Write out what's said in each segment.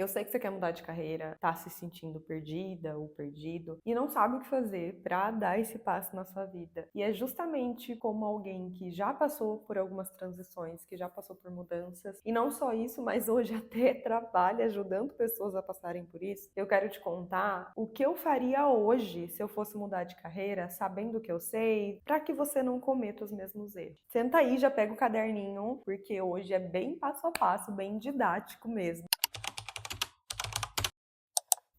Eu sei que você quer mudar de carreira, tá se sentindo perdida ou perdido e não sabe o que fazer para dar esse passo na sua vida. E é justamente como alguém que já passou por algumas transições, que já passou por mudanças, e não só isso, mas hoje até trabalha ajudando pessoas a passarem por isso. Eu quero te contar o que eu faria hoje se eu fosse mudar de carreira, sabendo o que eu sei, para que você não cometa os mesmos erros. Senta aí, já pega o caderninho, porque hoje é bem passo a passo, bem didático mesmo.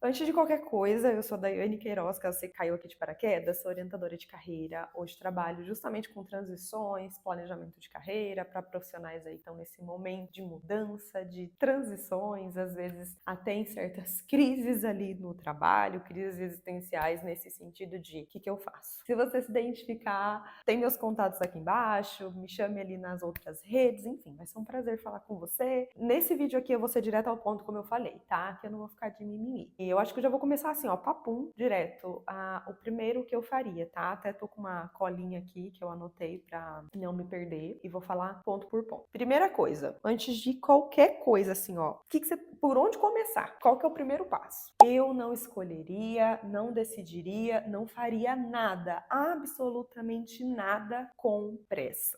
Antes de qualquer coisa, eu sou a Daiane Queiroz, caso você caiu aqui de paraquedas, sou orientadora de carreira. Hoje trabalho justamente com transições, planejamento de carreira para profissionais aí que estão nesse momento de mudança, de transições, às vezes até em certas crises ali no trabalho, crises existenciais nesse sentido de o que eu faço. Se você se identificar, tem meus contatos aqui embaixo, me chame ali nas outras redes, enfim, vai ser um prazer falar com você. Nesse vídeo aqui eu vou ser direto ao ponto, como eu falei, tá? Que eu não vou ficar de mimimi. E eu acho que eu já vou começar assim, ó, papum, direto. O primeiro que eu faria, tá? Até tô com uma colinha aqui que eu anotei pra não me perder e vou falar ponto por ponto. Primeira coisa, antes de qualquer coisa, assim, ó, por onde começar? Qual que é o primeiro passo? Eu não escolheria, não decidiria, não faria nada, absolutamente nada com pressa.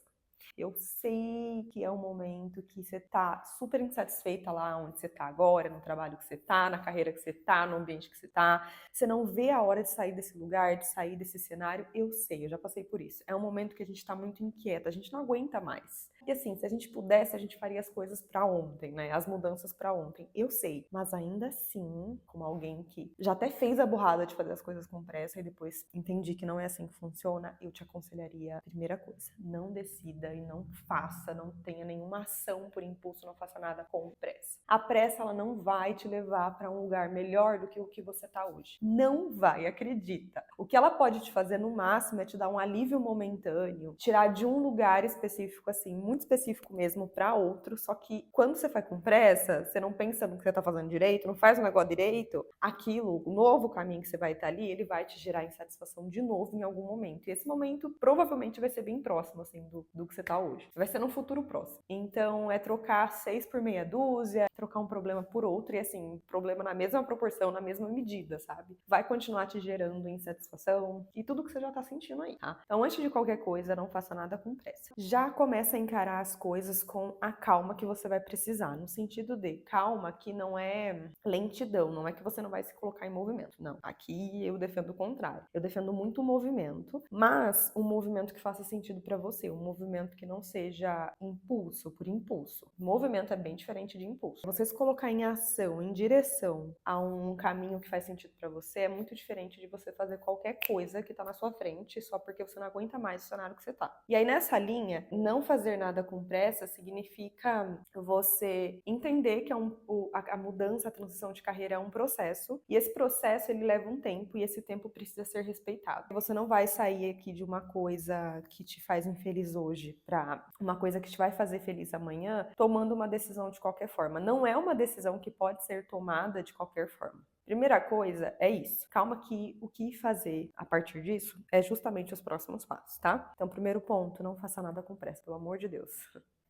Eu sei que é um momento que você tá super insatisfeita lá onde você tá agora, no trabalho que você tá, na carreira que você tá, no ambiente que você tá. Você não vê a hora de sair desse lugar, de sair desse cenário. Eu sei, eu já passei por isso. É um momento que a gente tá muito inquieta, a gente não aguenta mais. E assim, se a gente pudesse, a gente faria as coisas pra ontem, né? As mudanças pra ontem. Eu sei, mas ainda assim, como alguém que já até fez a burrada de fazer as coisas com pressa e depois entendi que não é assim que funciona, eu te aconselharia, primeira coisa, não decida e não faça, não tenha nenhuma ação por impulso, não faça nada com pressa. A pressa, ela não vai te levar para um lugar melhor do que o que você tá hoje. Não vai, acredita. O que ela pode te fazer no máximo é te dar um alívio momentâneo, tirar de um lugar específico, assim, muito específico mesmo, para outro, só que quando você faz com pressa, você não pensa no que você tá fazendo direito, não faz o negócio direito, aquilo, o novo caminho que você vai estar ali, ele vai te gerar insatisfação de novo em algum momento. E esse momento provavelmente vai ser bem próximo, assim, do que você tá hoje. Vai ser no futuro próximo. Então, é trocar 6 por meia dúzia, trocar um problema por outro e, assim, problema na mesma proporção, na mesma medida, sabe? Vai continuar te gerando insatisfação e tudo que você já tá sentindo aí, tá? Então, antes de qualquer coisa, não faça nada com pressa. Já começa a encarar as coisas com a calma que você vai precisar, no sentido de calma que não é lentidão, não é que você não vai se colocar em movimento. Não, aqui eu defendo o contrário. Eu defendo muito o movimento, mas um movimento que faça sentido pra você, um movimento que não seja impulso por impulso. Movimento é bem diferente de impulso. Você se colocar em ação, em direção a um caminho que faz sentido pra você é muito diferente de você fazer qualquer coisa que tá na sua frente só porque você não aguenta mais o cenário que você tá. E aí nessa linha, não fazer nada com pressa significa você entender que a mudança, a transição de carreira é um processo e esse processo ele leva um tempo e esse tempo precisa ser respeitado. Você não vai sair aqui de uma coisa que te faz infeliz hoje para uma coisa que te vai fazer feliz amanhã, tomando uma decisão de qualquer forma. Não é uma decisão que pode ser tomada de qualquer forma. Primeira coisa é isso. Calma que o que fazer a partir disso é justamente os próximos passos, tá? Então, primeiro ponto, não faça nada com pressa, pelo amor de Deus.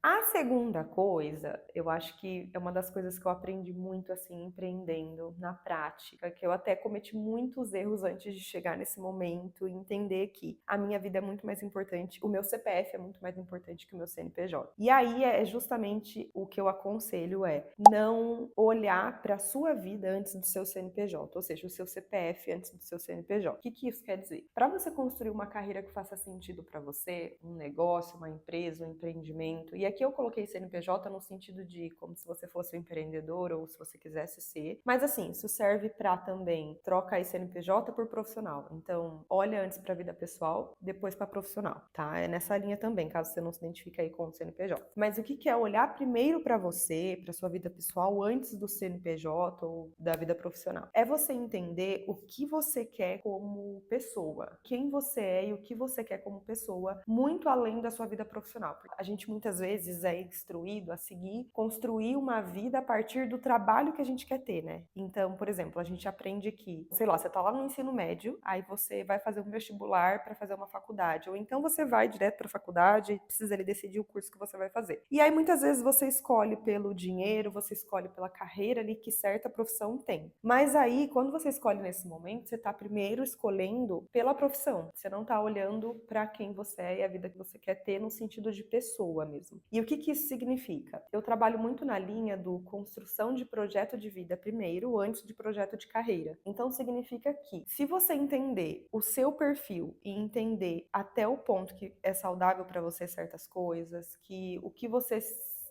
A segunda coisa, eu acho que é uma das coisas que eu aprendi muito assim empreendendo na prática, que eu até cometi muitos erros antes de chegar nesse momento e entender que a minha vida é muito mais importante, o meu CPF é muito mais importante que o meu CNPJ. E aí é justamente o que eu aconselho é não olhar para a sua vida antes do seu CNPJ, ou seja, o seu CPF antes do seu CNPJ. O que isso quer dizer? Para você construir uma carreira que faça sentido para você, um negócio, uma empresa, um empreendimento, e aqui eu coloquei CNPJ no sentido de como se você fosse um empreendedor ou se você quisesse ser, mas assim, isso serve para também trocar CNPJ por profissional. Então, olha antes para a vida pessoal, depois para profissional, tá? É nessa linha também, caso você não se identifique aí com o CNPJ. Mas o que é olhar primeiro para você, para sua vida pessoal, antes do CNPJ ou da vida profissional? É você entender o que você quer como pessoa, quem você é e o que você quer como pessoa, muito além da sua vida profissional. A gente muitas vezes vezes é instruído a seguir, construir uma vida a partir do trabalho que a gente quer ter, né? Então, por exemplo, a gente aprende que, sei lá, você tá lá no ensino médio, aí você vai fazer um vestibular para fazer uma faculdade, ou então você vai direto para a faculdade e precisa ali decidir o curso que você vai fazer. E aí muitas vezes você escolhe pelo dinheiro, você escolhe pela carreira ali que certa profissão tem. Mas aí, quando você escolhe nesse momento, você tá primeiro escolhendo pela profissão. Você não tá olhando para quem você é e a vida que você quer ter no sentido de pessoa mesmo. E o que que isso significa? Eu trabalho muito na linha do construção de projeto de vida primeiro, antes de projeto de carreira. Então significa que, se você entender o seu perfil e entender até o ponto que é saudável para você certas coisas, que o que você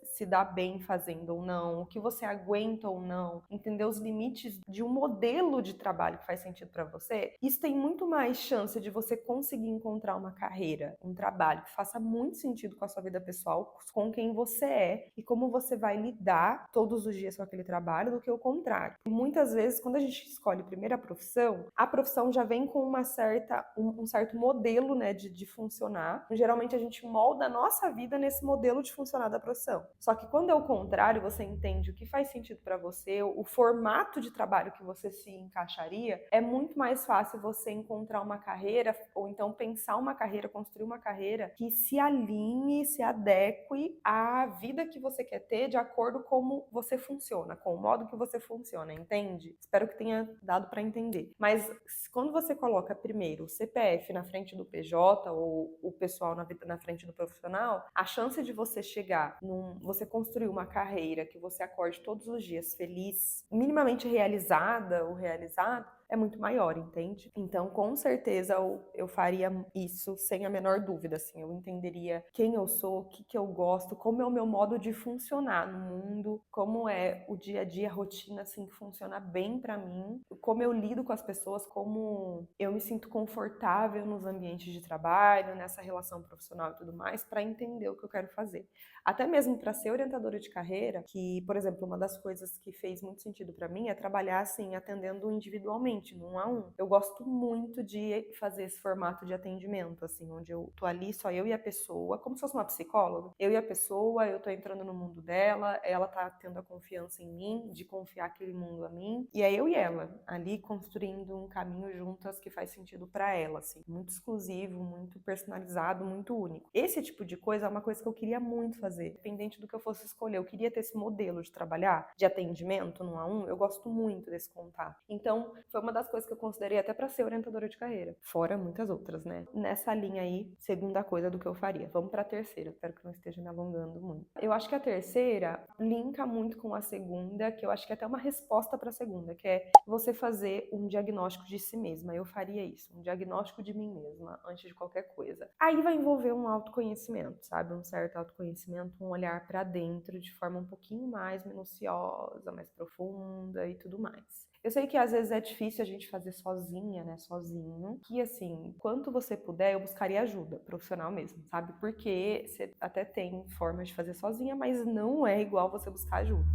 se dá bem fazendo ou não, o que você aguenta ou não, entender os limites de um modelo de trabalho que faz sentido para você, isso tem muito mais chance de você conseguir encontrar uma carreira, um trabalho que faça muito sentido com a sua vida pessoal, com quem você é e como você vai lidar todos os dias com aquele trabalho, do que o contrário. Muitas vezes, quando a gente escolhe primeiro a profissão já vem com um certo modelo, né, de funcionar. Geralmente a gente molda a nossa vida nesse modelo de funcionar da profissão. Só que quando é o contrário, você entende o que faz sentido para você, o formato de trabalho que você se encaixaria, é muito mais fácil você encontrar uma carreira, ou então pensar uma carreira, construir uma carreira que se alinhe, se adeque à vida que você quer ter de acordo com como você funciona, com o modo que você funciona, entende? Espero que tenha dado para entender. Mas quando você coloca primeiro o CPF na frente do PJ ou o pessoal na frente do profissional, a chance de você chegar você construir uma carreira que você acorde todos os dias feliz, minimamente realizada ou realizado, é muito maior, entende? Então, com certeza, eu faria isso sem a menor dúvida, assim. Eu entenderia quem eu sou, o que eu gosto, como é o meu modo de funcionar no mundo, como é o dia a dia, a rotina, assim, que funciona bem pra mim, como eu lido com as pessoas, como eu me sinto confortável nos ambientes de trabalho, nessa relação profissional e tudo mais, pra entender o que eu quero fazer. Até mesmo para ser orientadora de carreira, que, por exemplo, uma das coisas que fez muito sentido para mim é trabalhar assim, atendendo individualmente, no 1 a 1. Eu gosto muito de fazer esse formato de atendimento, assim, onde eu tô ali só eu e a pessoa, como se fosse uma psicóloga. Eu e a pessoa, eu tô entrando no mundo dela, ela tá tendo a confiança em mim, de confiar aquele mundo a mim, e é eu e ela ali construindo um caminho juntas que faz sentido para ela, assim, muito exclusivo, muito personalizado, muito único. Esse tipo de coisa é uma coisa que eu queria muito fazer, independente do que eu fosse escolher. Eu queria ter esse modelo de trabalhar, de atendimento no 1 a 1. Eu gosto muito desse contato. Então, foi uma das coisas que eu considerei até para ser orientadora de carreira. Fora muitas outras, né? Nessa linha aí, segunda coisa do que eu faria. Vamos para a terceira. Espero que não esteja me alongando muito. Eu acho que a terceira linka muito com a segunda, que eu acho que é até uma resposta para a segunda, que é você fazer um diagnóstico de si mesma. Eu faria isso, um diagnóstico de mim mesma, antes de qualquer coisa. Aí vai envolver um autoconhecimento, sabe? Um certo autoconhecimento, um olhar para dentro de forma um pouquinho mais minuciosa, mais profunda e tudo mais. Eu sei que às vezes é difícil a gente fazer sozinha, né, sozinho, que assim, quanto você puder, eu buscaria ajuda profissional mesmo, sabe? Porque você até tem formas de fazer sozinha, mas não é igual você buscar ajuda.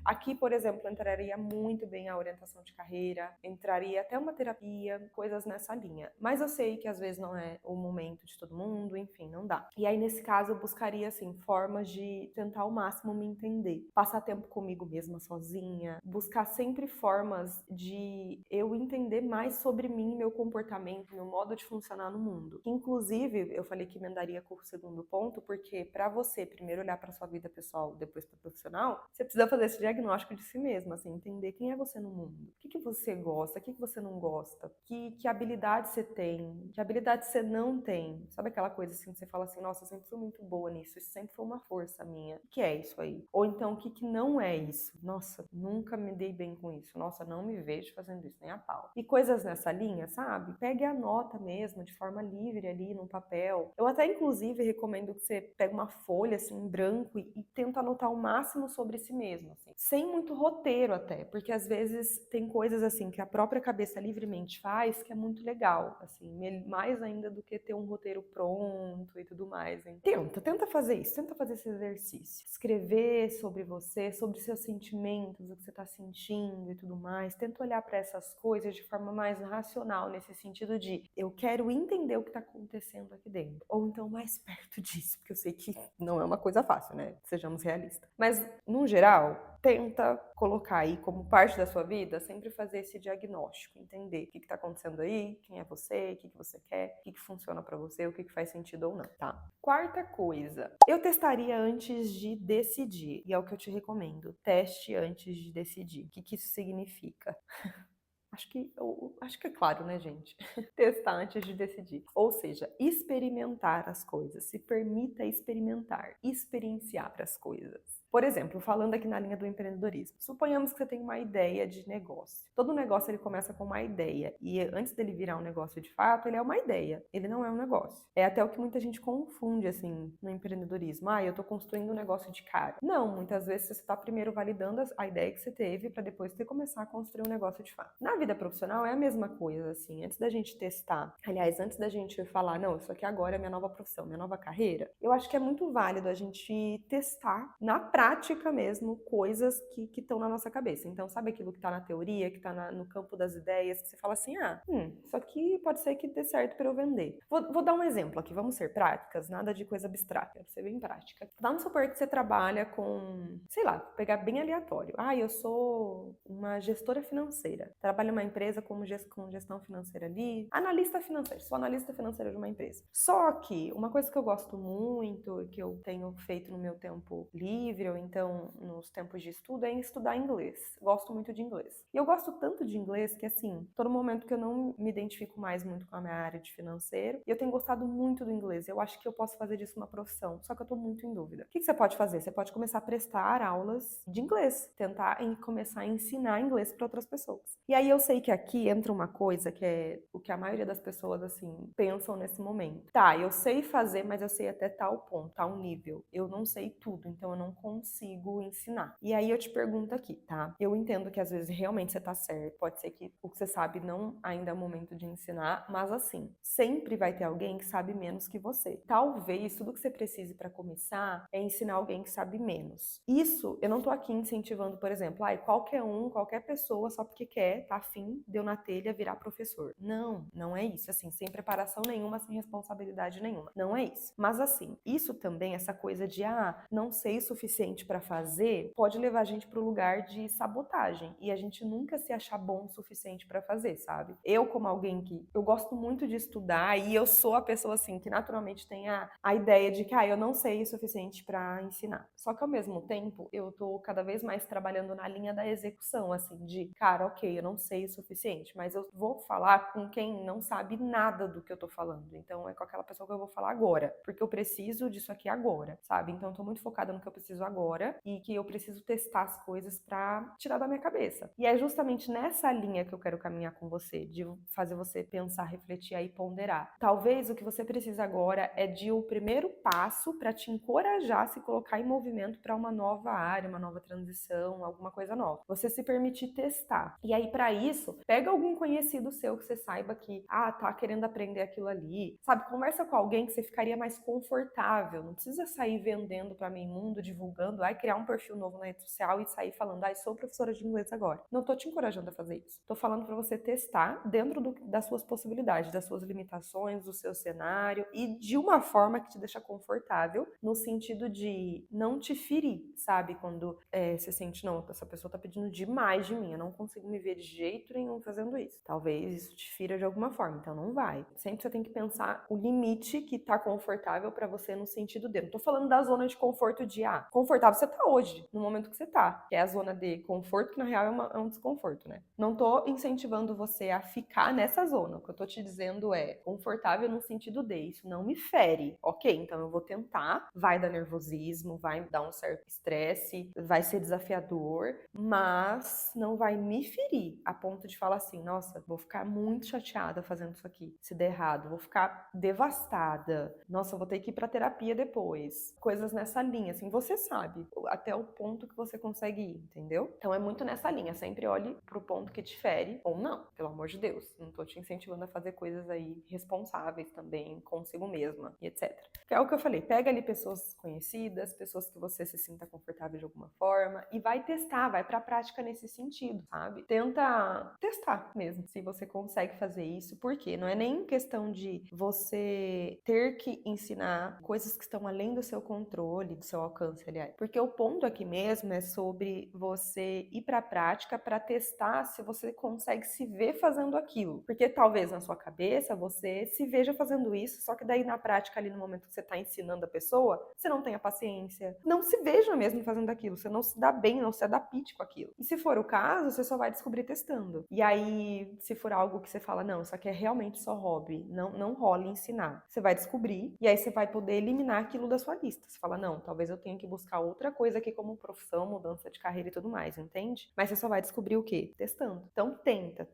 Aqui, por exemplo, entraria muito bem a orientação de carreira, entraria até uma terapia, coisas nessa linha. Mas eu sei que às vezes não é o momento de todo mundo, enfim, não dá. E aí, nesse caso, eu buscaria, assim, formas de tentar ao máximo me entender. Passar tempo comigo mesma, sozinha. Buscar sempre formas de eu entender mais sobre mim, meu comportamento, meu modo de funcionar no mundo. Inclusive, eu falei que emendaria com o segundo ponto, porque para você primeiro olhar para sua vida pessoal, depois para profissional, você precisa fazer esse diagnóstico de si mesma, assim, entender quem é você no mundo. O que você gosta, o que você não gosta, que habilidade você tem, que habilidade você não tem. Sabe aquela coisa assim, que você fala assim, nossa, eu sempre fui muito boa nisso, isso sempre foi uma força minha. O que é isso aí? Ou então, o que não é isso? Nossa, nunca me dei bem com isso. Nossa, não me vejo fazendo isso, nem a pau. E coisas nessa linha, sabe? Pegue a nota mesmo, de forma livre ali, num papel. Eu até, inclusive, recomendo que você pegue uma folha, assim, em branco e tenta anotar o máximo sobre si mesmo, assim. sem muito roteiro até, porque às vezes tem coisas assim que a própria cabeça livremente faz que é muito legal, assim, mais ainda do que ter um roteiro pronto e tudo mais, hein? Tenta fazer isso, tenta fazer esse exercício. Escrever sobre você, sobre seus sentimentos, o que você tá sentindo e tudo mais. Tenta olhar para essas coisas de forma mais racional, nesse sentido de eu quero entender o que tá acontecendo aqui dentro. Ou então mais perto disso, porque eu sei que não é uma coisa fácil, né? Sejamos realistas. Mas, no geral, tenta colocar aí como parte da sua vida, sempre fazer esse diagnóstico, entender o que está acontecendo aí, quem é você, o que você quer, o que funciona para você, o que faz sentido ou não, tá? Quarta coisa, eu testaria antes de decidir, e é o que eu te recomendo, teste antes de decidir. O que isso significa? Acho que é claro, né, gente? Testar antes de decidir. Ou seja, experimentar as coisas. Se permita experimentar, experienciar as coisas. Por exemplo, falando aqui na linha do empreendedorismo, suponhamos que você tem uma ideia de negócio. Todo negócio ele começa com uma ideia e antes dele virar um negócio de fato, ele é uma ideia, ele não é um negócio. É até o que muita gente confunde assim no empreendedorismo. Ah, eu tô construindo um negócio de cara. Não, muitas vezes você está primeiro validando a ideia que você teve para depois você começar a construir um negócio de fato. Na vida profissional é a mesma coisa, assim, antes da gente testar, aliás, antes da gente falar, não, isso aqui agora é minha nova profissão, minha nova carreira, eu acho que é muito válido a gente testar na prática mesmo coisas que estão na nossa cabeça. Então, sabe aquilo que está na teoria, que está no campo das ideias, que você fala assim, isso aqui pode ser que dê certo para eu vender. Vou dar um exemplo aqui, vamos ser práticas, nada de coisa abstrata, quero ser bem prática. Vamos supor que você trabalha com, sei lá, vou pegar bem aleatório. Eu sou uma gestora financeira, trabalho em uma empresa com gestão financeira ali, analista financeiro, sou analista financeira de uma empresa. Só que uma coisa que eu gosto muito, que eu tenho feito no meu tempo livre, ou então nos tempos de estudo, é estudar inglês. Gosto muito de inglês. E eu gosto tanto de inglês que, assim, todo momento que eu não me identifico mais muito com a minha área de financeiro, e eu tenho gostado muito do inglês. Eu acho que eu posso fazer disso uma profissão, só que eu tô muito em dúvida. O que você pode fazer? Você pode começar a prestar aulas de inglês, tentar começar a ensinar inglês para outras pessoas. E aí eu sei que aqui entra uma coisa que é o que a maioria das pessoas, assim, pensam nesse momento. Tá, eu sei fazer, mas eu sei até tal ponto, tal nível. Eu não sei tudo, então eu não consigo ensinar. E aí eu te pergunto aqui, tá? Eu entendo que às vezes realmente você tá certo, pode ser que o que você sabe não ainda é o momento de ensinar, mas assim, sempre vai ter alguém que sabe menos que você. Talvez tudo que você precise para começar é ensinar alguém que sabe menos. Isso, eu não tô aqui incentivando, por exemplo, qualquer pessoa, só porque quer, tá afim, deu na telha, virar professor. Não, não é isso, assim, sem preparação nenhuma, sem responsabilidade nenhuma. Não é isso. Mas assim, isso também, essa coisa de, não sei o suficiente para fazer, pode levar a gente pro lugar de sabotagem e a gente nunca se achar bom o suficiente para fazer, sabe? Eu, como alguém que eu gosto muito de estudar e eu sou a pessoa, assim, que naturalmente tem a ideia de que, eu não sei o suficiente para ensinar. Só que ao mesmo tempo, eu tô cada vez mais trabalhando na linha da execução, assim, de, cara, ok, eu não sei o suficiente, mas eu vou falar com quem não sabe nada do que eu tô falando. Então é com aquela pessoa que eu vou falar agora, porque eu preciso disso aqui agora, sabe? Então eu tô muito focada no que eu preciso agora e que eu preciso testar as coisas pra tirar da minha cabeça. E é justamente nessa linha que eu quero caminhar com você, de fazer você pensar, refletir aí e ponderar. Talvez o que você precisa agora é de um primeiro passo para te encorajar a se colocar em movimento para uma nova área, uma nova transição, alguma coisa nova. Você se permitir testar. E aí, para isso, pega algum conhecido seu que você saiba que, tá querendo aprender aquilo ali. Sabe, conversa com alguém que você ficaria mais confortável. Não precisa sair vendendo para meio mundo, divulgando, criar um perfil novo na rede social e sair falando, sou professora de inglês agora. Não tô te encorajando a fazer isso. Tô falando para você testar dentro das suas possibilidades, das suas limitações, do seu cenário e de uma forma que te deixa confortável, no sentido de não te ferir, sabe? Quando você sente, não, essa pessoa tá pedindo demais de mim, eu não consigo me ver de jeito nenhum fazendo isso. Talvez isso te fira de alguma forma, então não vai. Sempre você tem que pensar o limite que tá confortável pra você no sentido de, não tô falando da zona de conforto de, confortável você tá hoje, no momento que você tá, que é a zona de conforto, que na real é um desconforto, né? Não tô incentivando você a ficar nessa zona, o que eu tô te dizendo é confortável no sentido de, isso não me fere, ok, então eu vou tentar, vai dar nervosismo, vai dar um certo estresse, vai ser desafiador, mas não vai me ferir a ponto de falar assim, nossa, vou ficar muito chateada fazendo isso aqui, se der errado, vou ficar devastada, nossa, vou ter que ir pra terapia depois. Coisas nessa linha, assim, você sabe até o ponto que você consegue ir, entendeu? Então é muito nessa linha, sempre olhe pro ponto que te fere ou não, pelo amor de Deus. Não tô te incentivando a fazer coisas aí responsáveis também consigo mesma e etc. Que é o que eu falei, pega ali pessoas conhecidas, pessoas que você se sinta confortável de alguma forma e vai testar, vai pra prática nesse sentido, sabe? Tenta testar mesmo, se você consegue fazer isso, porque não é nem questão de você ter que ensinar coisas que estão além do seu controle, do seu alcance, aliás. Porque o ponto aqui mesmo é sobre você ir pra prática para testar se você consegue se ver fazendo aquilo. Porque talvez na sua cabeça você se veja fazendo isso, só que daí na prática ali no momento que você tá ensinando a pessoa, você não tem a paciência, não se veja mesmo fazendo aquilo, você não se dá bem, não se adapte com aquilo. E se for o caso, você só vai descobrir testando. E aí, se for algo que você fala, não, isso aqui é realmente só hobby, não rola ensinar, você vai descobrir e aí você vai poder eliminar aquilo da sua lista. Você fala, não, talvez eu tenha que buscar outra coisa aqui como profissão, mudança de carreira e tudo mais, entende? Mas você só vai descobrir o quê? Testando. Então tenta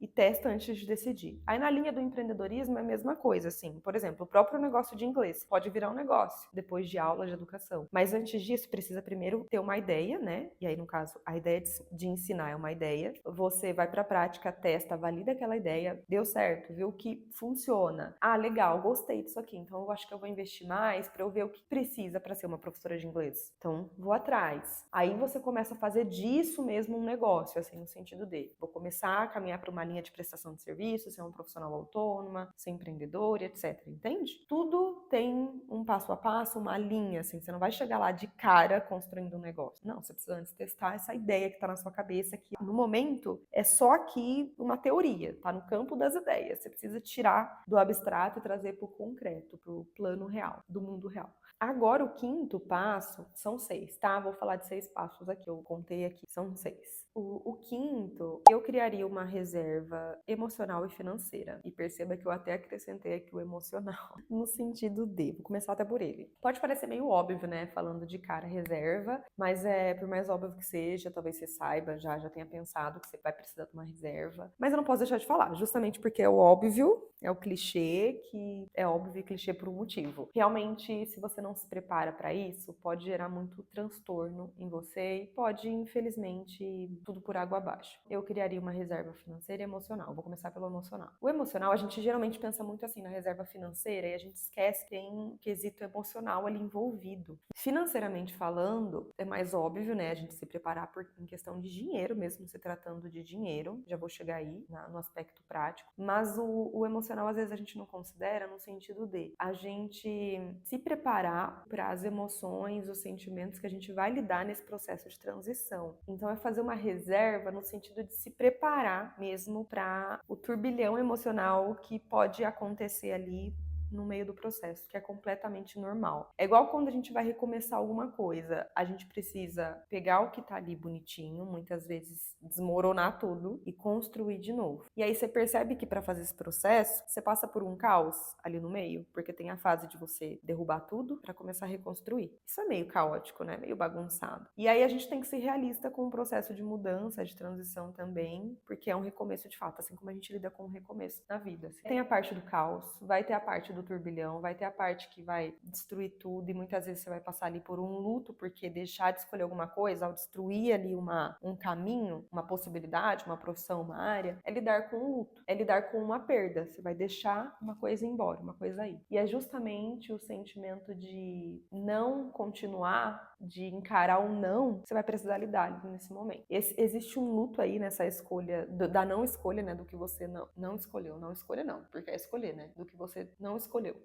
e testa antes de decidir. Aí na linha do empreendedorismo é a mesma coisa, assim. Por exemplo, o próprio negócio de inglês pode virar um negócio depois de aula de educação. Mas antes disso, precisa primeiro ter uma ideia, né? E aí, no caso, a ideia de ensinar é uma ideia. Você vai pra prática, testa, valida aquela ideia, deu certo, viu que funciona. Ah, legal, gostei disso aqui, então eu acho que eu vou investir mais pra eu ver o que precisa pra ser uma professora de inglês. Então, vou atrás. Aí você começa a fazer disso mesmo um negócio, assim, no sentido de vou começar a caminhar para uma linha de prestação de serviço, ser uma profissional autônoma, ser empreendedora, etc. Entende? Tudo tem um passo a passo, uma linha, assim, você não vai chegar lá de cara construindo um negócio. Não, você precisa antes testar essa ideia que tá na sua cabeça, que no momento é só aqui uma teoria, tá no campo das ideias. Você precisa tirar do abstrato e trazer pro concreto, pro plano real, do mundo real. Agora, o quinto passo, são 6, tá? Vou falar de 6 passos aqui, eu contei aqui, são 6. O quinto, eu criaria uma reserva emocional e financeira. E perceba que eu até acrescentei aqui o emocional, no sentido de, vou começar até por ele. Pode parecer meio óbvio, né, falando de cara reserva, mas por mais óbvio que seja, talvez você saiba, já tenha pensado que você vai precisar de uma reserva. Mas eu não posso deixar de falar, justamente porque é o óbvio, é o clichê, que é óbvio e clichê por um motivo. Realmente, se você não se prepara para isso, pode gerar muito transtorno em você e pode, infelizmente, tudo por água abaixo. Eu criaria uma reserva financeira e emocional. Vou começar pelo emocional. O emocional, a gente geralmente pensa muito assim na reserva financeira e a gente esquece que tem um quesito emocional ali envolvido. Financeiramente falando, é mais óbvio, né, a gente se preparar em questão de dinheiro, mesmo se tratando de dinheiro. Já vou chegar aí no aspecto prático. Mas o emocional, às vezes, a gente não considera no sentido de a gente se preparar para as emoções, os sentimentos que a gente vai lidar nesse processo de transição. Então, é fazer uma reserva no sentido de se preparar mesmo para o turbilhão emocional que pode acontecer ali no meio do processo, que é completamente normal. É igual quando a gente vai recomeçar alguma coisa, a gente precisa pegar o que tá ali bonitinho, muitas vezes desmoronar tudo e construir de novo. E aí você percebe que para fazer esse processo, você passa por um caos ali no meio, porque tem a fase de você derrubar tudo para começar a reconstruir. Isso é meio caótico, né? Meio bagunçado. E aí a gente tem que ser realista com o processo de mudança, de transição também, porque é um recomeço de fato, assim como a gente lida com um recomeço na vida. Assim. Tem a parte do caos, vai ter a parte do turbilhão, vai ter a parte que vai destruir tudo e muitas vezes você vai passar ali por um luto, porque deixar de escolher alguma coisa, ao destruir ali um caminho, uma possibilidade, uma profissão, uma área, é lidar com o luto, é lidar com uma perda. Você vai deixar uma coisa embora, uma coisa aí. E é justamente o sentimento de não continuar, de encarar o não, você vai precisar lidar nesse momento. Existe um luto aí nessa escolha, da não escolha, né, do que você não escolheu. Não escolha não, porque é escolher, né, do que você não escolheu.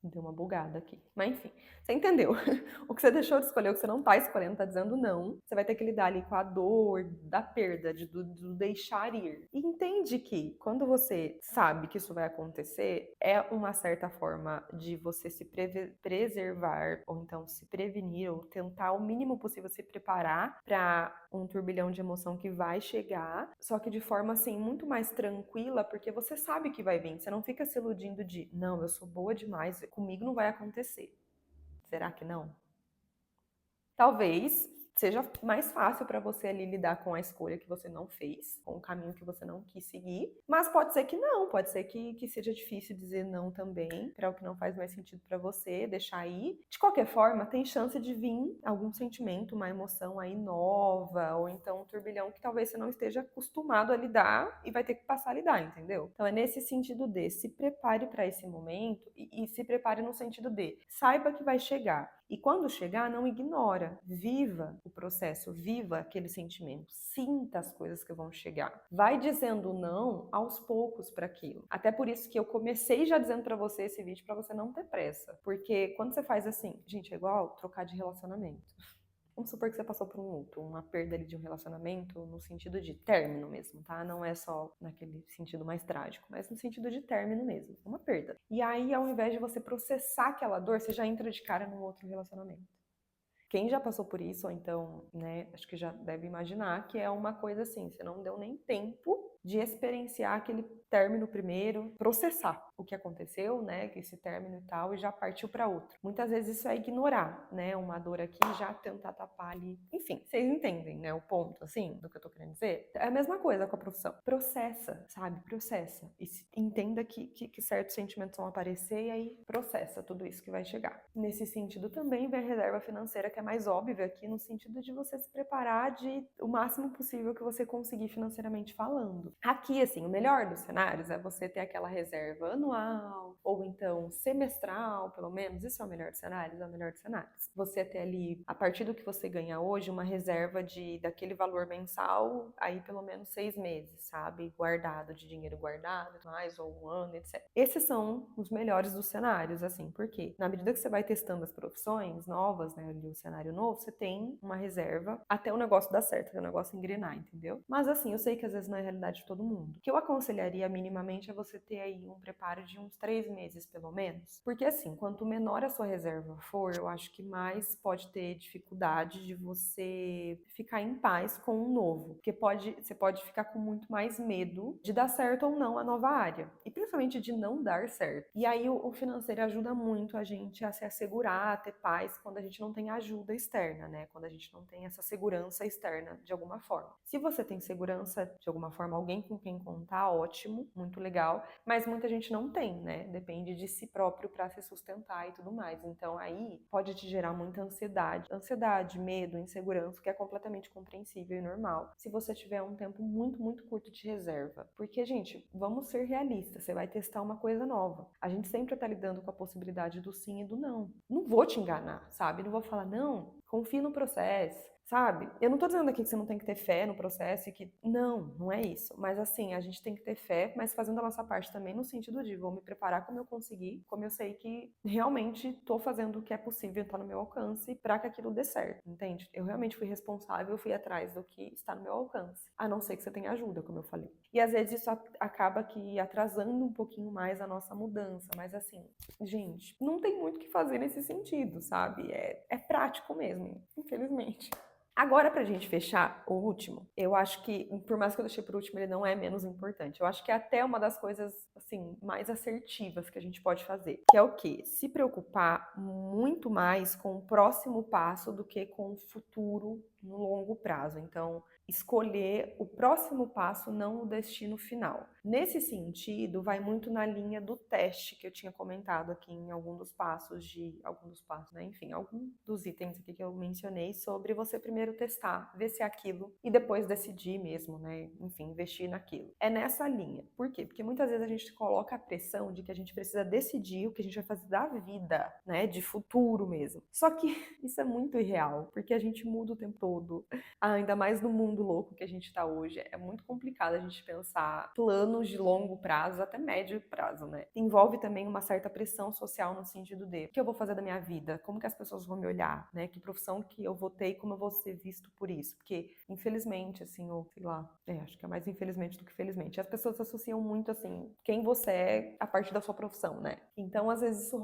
Deu uma bugada aqui. Mas enfim, você entendeu. O que você deixou de escolher, o que você não tá escolhendo, tá dizendo não. Você vai ter que lidar ali com a dor da perda, do deixar ir. E entende que quando você sabe que isso vai acontecer, é uma certa forma de você se preservar, ou então se prevenir, ou tentar o mínimo possível se preparar para um turbilhão de emoção que vai chegar, só que de forma assim muito mais tranquila, porque você sabe que vai vir. Você não fica se iludindo de, não, eu sou boa demais, comigo não vai acontecer. Será que não? Talvez seja mais fácil para você ali lidar com a escolha que você não fez, com o caminho que você não quis seguir, mas pode ser que não, pode ser que seja difícil dizer não também, para o que não faz mais sentido para você, deixar aí. De qualquer forma, tem chance de vir algum sentimento, uma emoção aí nova, ou então um turbilhão que talvez você não esteja acostumado a lidar e vai ter que passar a lidar, entendeu? Então é nesse sentido de se prepare para esse momento e se prepare no sentido de saiba que vai chegar. E quando chegar, não ignora. Viva o processo, viva aquele sentimento. Sinta as coisas que vão chegar. Vai dizendo não aos poucos para aquilo. Até por isso que eu comecei já dizendo para você esse vídeo para você não ter pressa. Porque quando você faz assim, gente, é igual trocar de relacionamento. Vamos supor que você passou por um luto, uma perda ali de um relacionamento no sentido de término mesmo, tá? Não é só naquele sentido mais trágico, mas no sentido de término mesmo, uma perda. E aí, ao invés de você processar aquela dor, você já entra de cara num outro relacionamento. Quem já passou por isso, ou então, né, acho que já deve imaginar que é uma coisa assim, você não deu nem tempo de experienciar aquele término primeiro, processar o que aconteceu, né, esse término e tal, e já partiu para outro. Muitas vezes isso é ignorar, né, uma dor aqui, já tentar tapar ali. Enfim, vocês entendem, né, o ponto, assim, do que eu tô querendo dizer? É a mesma coisa com a profissão. Processa, sabe? Processa. E entenda que certos sentimentos vão aparecer e aí processa tudo isso que vai chegar. Nesse sentido também vem a reserva financeira, que é mais óbvia aqui, no sentido de você se preparar de o máximo possível que você conseguir financeiramente falando. Aqui, assim, o melhor dos cenários é você ter aquela reserva anual, ou então semestral, pelo menos. Isso é o melhor dos cenários? É o melhor dos cenários. Você ter ali, a partir do que você ganha hoje, uma reserva daquele valor mensal, aí pelo menos 6 meses, sabe? Guardado, de dinheiro guardado, mais, ou um ano, etc. Esses são os melhores dos cenários, assim, porque na medida que você vai testando as profissões novas, né, ali o cenário novo, você tem uma reserva até o negócio dar certo, até o negócio engrenar, entendeu? Mas assim, eu sei que às vezes não é a realidade de todo mundo. O que eu aconselharia minimamente é você ter aí um preparo de uns 3 meses, pelo menos. Porque assim, quanto menor a sua reserva for, eu acho que mais pode ter dificuldade de você ficar em paz com o novo. Porque você pode ficar com muito mais medo de dar certo ou não a nova área. E principalmente de não dar certo. E aí o financeiro ajuda muito a gente a se assegurar, a ter paz quando a gente não tem ajuda externa, né? Quando a gente não tem essa segurança externa de alguma forma. Se você tem segurança de alguma forma, alguém com quem contar, ótimo, muito legal, mas muita gente não tem, né? Depende de si próprio para se sustentar e tudo mais. Então aí pode te gerar muita ansiedade, medo, insegurança, que é completamente compreensível e normal. Se você tiver um tempo muito, muito curto de reserva. Porque, gente, vamos ser realistas, você vai testar uma coisa nova. A gente sempre tá lidando com a possibilidade do sim e do não. Não vou te enganar, sabe? Não vou falar, não, confia no processo. Sabe? Eu não tô dizendo aqui que você não tem que ter fé no processo e que. Não, não é isso. Mas assim, a gente tem que ter fé, mas fazendo a nossa parte também no sentido de vou me preparar como eu conseguir, como eu sei que realmente tô fazendo o que é possível, tá no meu alcance, pra que aquilo dê certo, entende? Eu realmente fui responsável, fui atrás do que está no meu alcance. A não ser que você tenha ajuda, como eu falei. E às vezes isso acaba que atrasando um pouquinho mais a nossa mudança, mas assim, gente, não tem muito o que fazer nesse sentido, sabe? É prático mesmo, infelizmente. Agora, pra gente fechar o último, eu acho que, por mais que eu deixei por último, ele não é menos importante. Eu acho que é até uma das coisas, assim, mais assertivas que a gente pode fazer. Que é o quê? Se preocupar muito mais com o próximo passo do que com o futuro no longo prazo. Então, escolher o próximo passo, não o destino final. Nesse sentido, vai muito na linha do teste que eu tinha comentado aqui em algum dos passos, né? Enfim, algum dos itens aqui que eu mencionei sobre você primeiro testar, ver se é aquilo e depois decidir mesmo, né? Enfim, investir naquilo. É nessa linha. Por quê? Porque muitas vezes a gente coloca a pressão de que a gente precisa decidir o que a gente vai fazer da vida, né? De futuro mesmo. Só que isso é muito irreal, porque a gente muda o tempo todo. Ainda mais no mundo louco que a gente tá hoje. É muito complicado a gente pensar planos de longo prazo, até médio prazo, né? Envolve também uma certa pressão social no sentido de o que eu vou fazer da minha vida? Como que as pessoas vão me olhar, né? Que profissão que eu vou ter e como eu vou ser visto por isso? Porque, infelizmente, assim, ou sei lá, acho que é mais infelizmente do que felizmente, as pessoas associam muito, assim, quem você é a partir da sua profissão, né? Então, às vezes isso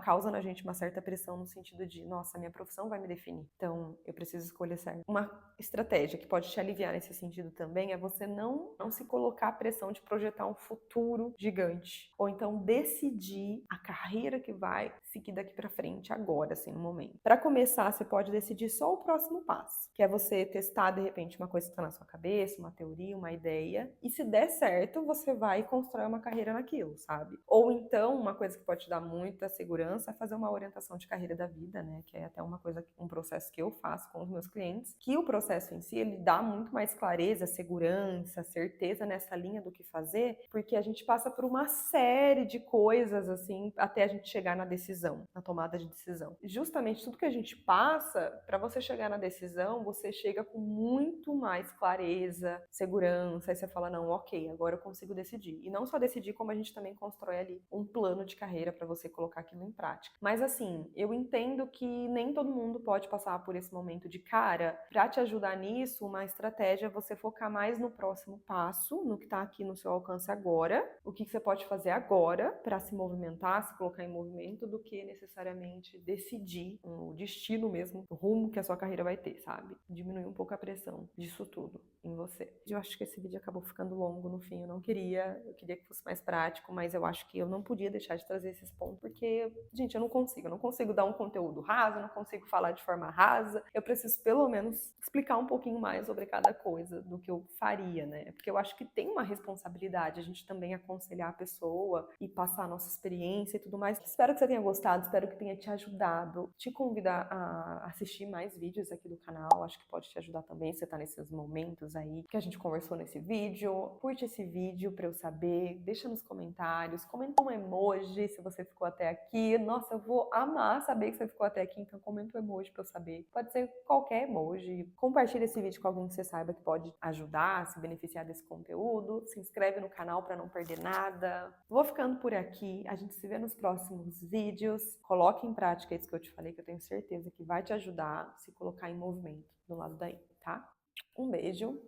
causa na gente uma certa pressão no sentido de, nossa, minha profissão vai me definir. Então, eu preciso escolha certa. Uma estratégia que pode te aliviar nesse sentido também é você não se colocar a pressão de projetar um futuro gigante, ou então decidir a carreira que vai seguir daqui para frente agora, assim, no momento. Para começar, você pode decidir só o próximo passo, que é você testar de repente uma coisa que está na sua cabeça, uma teoria, uma ideia, e se der certo, você vai constrói uma carreira naquilo, sabe? Ou então, uma coisa que pode te dar muita segurança é fazer uma orientação de carreira da vida, né? Que é até uma coisa, um processo que eu faço com os meus clientes, que o processo em si, ele dá muito mais clareza, segurança, certeza nessa linha do que fazer, porque a gente passa por uma série de coisas, assim, até a gente chegar na decisão, na tomada de decisão. Justamente tudo que a gente passa, para você chegar na decisão, você chega com muito mais clareza, segurança, aí você fala, não, ok, agora eu consigo decidir. E não só decidir, como a gente também constrói ali um plano de carreira para você colocar aquilo em prática. Mas assim, eu entendo que nem todo mundo pode passar por esse momento de cara. Para te ajudar nisso, uma estratégia é você focar mais no próximo passo, no que está aqui no seu alcance agora, o que você pode fazer agora para se movimentar, se colocar em movimento, do que necessariamente decidir o destino mesmo, o rumo que a sua carreira vai ter, sabe? Diminuir um pouco a pressão disso tudo em você. Eu acho que esse vídeo acabou ficando longo no fim, eu queria que fosse mais prático, mas eu acho que eu não podia deixar de trazer esses pontos, porque, gente, eu não consigo dar um conteúdo raso, eu não consigo falar de forma rasa, eu preciso pelo menos explicar um pouquinho mais sobre cada coisa do que eu faria, né? Porque eu acho que tem uma responsabilidade a gente também aconselhar a pessoa e passar a nossa experiência e tudo mais. Espero que você tenha gostado, espero que tenha te ajudado, te convidar a assistir mais vídeos aqui do canal, acho que pode te ajudar também, se você tá nesses momentos aí que a gente conversou nesse vídeo. Curte esse vídeo pra eu saber, deixa nos comentários, comenta um emoji se você ficou até aqui. Nossa, eu vou amar saber que você ficou até aqui, então comenta um emoji pra eu saber. Pode ser qualquer emoji. Compartilha esse vídeo com alguém que você saiba que pode ajudar, se beneficiar desse conteúdo. Se inscreve no canal pra não perder nada. Vou ficando por aqui, a gente se vê nos próximos vídeos. Coloque em prática isso que eu te falei, que eu tenho certeza que vai te ajudar a se colocar em movimento do lado daí, tá? Um beijo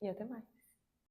e até mais.